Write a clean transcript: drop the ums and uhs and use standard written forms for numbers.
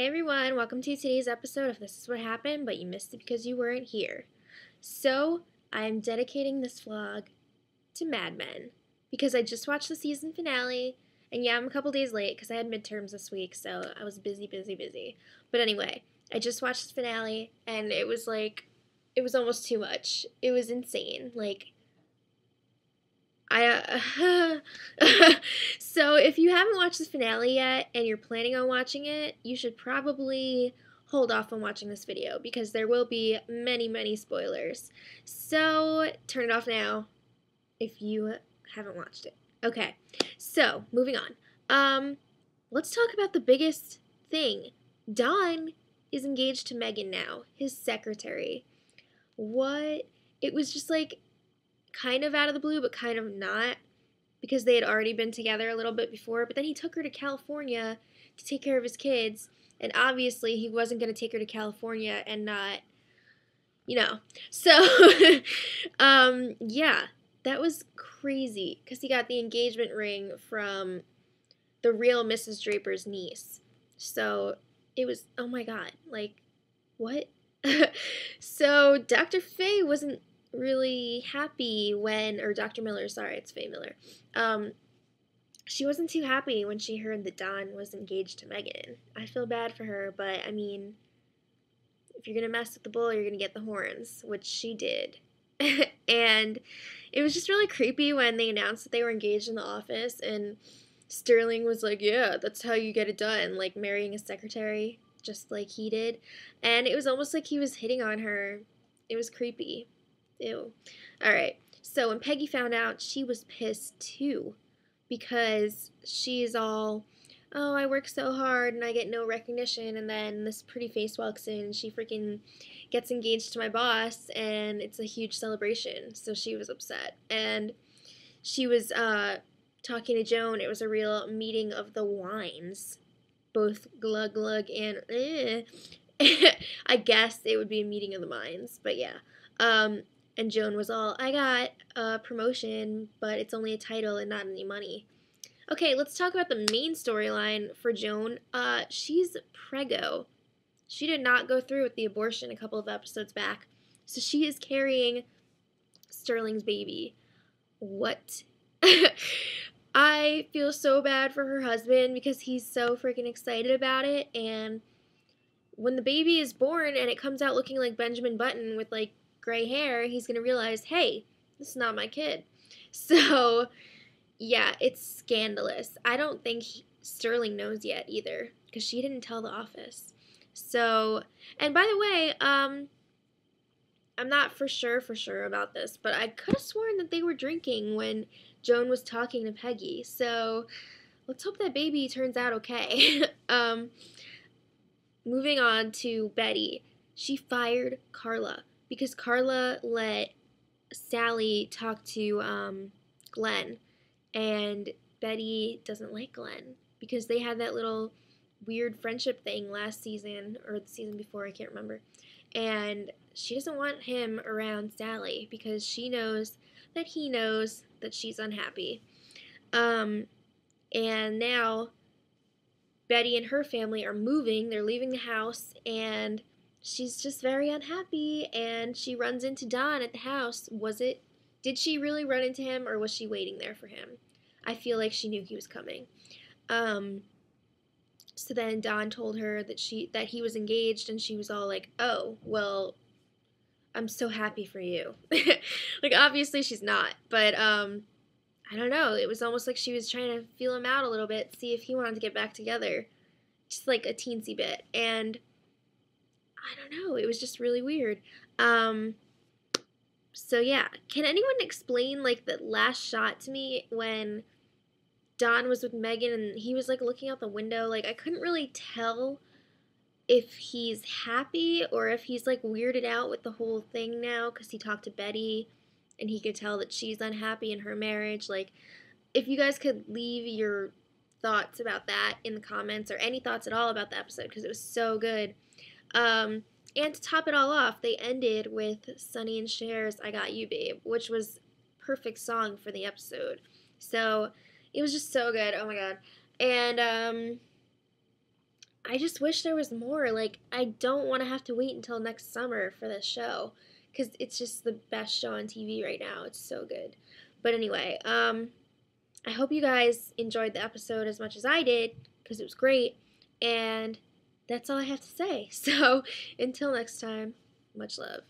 Hey everyone, welcome to today's episode of This Is What Happened, but you missed it because you weren't here. So, I'm dedicating this vlog to Mad Men because I just watched the season finale, and yeah, I'm a couple days late because I had midterms this week, so I was busy. But anyway, I just watched the finale, and it was almost too much. It was insane. So if you haven't watched the finale yet and you're planning on watching it, you should probably hold off on watching this video because there will be many spoilers. So turn it off now if you haven't watched it. Okay, so moving on. Let's talk about the biggest thing. Don is engaged to Megan now, his secretary. What? It was just kind of out of the blue, but kind of not, because they had already been together a little bit before, but then he took her to California to take care of his kids, and obviously he wasn't going to take her to California and not, So, yeah, that was crazy, because he got the engagement ring from the real Mrs. Draper's niece. So, it was, oh my god, what? So, Dr. Faye wasn't really happy or Dr. Miller, sorry, it's Faye Miller. She wasn't too happy when she heard that Don was engaged to Megan. I feel bad for her, but I mean, if you're gonna mess with the bull, you're gonna get the horns, which she did. And it was just really creepy when they announced that they were engaged in the office, and Sterling was like, yeah, that's how you get it done, like marrying a secretary, just like he did. And it was almost like he was hitting on her. It was creepy. Ew. Alright, so when Peggy found out, she was pissed too, because she's all, oh, I work so hard and I get no recognition, and then this pretty face walks in and she freaking gets engaged to my boss, and it's a huge celebration, so she was upset. And she was talking to Joan. It was a real meeting of the wines, both glug glug and I guess it would be a meeting of the minds, but yeah. And Joan was all, I got a promotion, but it's only a title and not any money. Okay, let's talk about the main storyline for Joan. She's preggo. She did not go through with the abortion a couple of episodes back, so she is carrying Sterling's baby. What? I feel so bad for her husband because he's so freaking excited about it, and when the baby is born and it comes out looking like Benjamin Button with gray hair, he's gonna realize, hey, this is not my kid. So, yeah, it's scandalous. I don't think Sterling knows yet either, because she didn't tell the office. So, and by the way, I'm not for sure about this, but I could have sworn that they were drinking when Joan was talking to Peggy. So, let's hope that baby turns out okay. Moving on to Betty. She fired Carla because Carla let Sally talk to Glenn, and Betty doesn't like Glenn because they had that little weird friendship thing last season, or the season before, I can't remember, and she doesn't want him around Sally because she knows that he knows that she's unhappy. And now Betty and her family are moving, they're leaving the house, and she's just very unhappy, and she runs into Don at the house. Did she really run into him, or was she waiting there for him? I feel like she knew he was coming. So then Don told her that he was engaged, and she was all like, oh, well, I'm so happy for you. Obviously she's not, but, I don't know, it was almost like she was trying to feel him out a little bit, see if he wanted to get back together, just a teensy bit, and I don't know, it was just really weird. So yeah, can anyone explain, the last shot to me when Don was with Megan and he was, looking out the window? I couldn't really tell if he's happy or if he's, weirded out with the whole thing now because he talked to Betty and he could tell that she's unhappy in her marriage. If you guys could leave your thoughts about that in the comments, or any thoughts at all about the episode, because it was so good. And to top it all off, they ended with Sonny and Cher's I Got You Babe, which was perfect song for the episode. So it was just so good. Oh my god. And I just wish there was more. Like, I don't want to have to wait until next summer for this show because it's just the best show on TV right now. It's so good. But anyway, I hope you guys enjoyed the episode as much as I did because it was great. And that's all I have to say. So until next time, much love.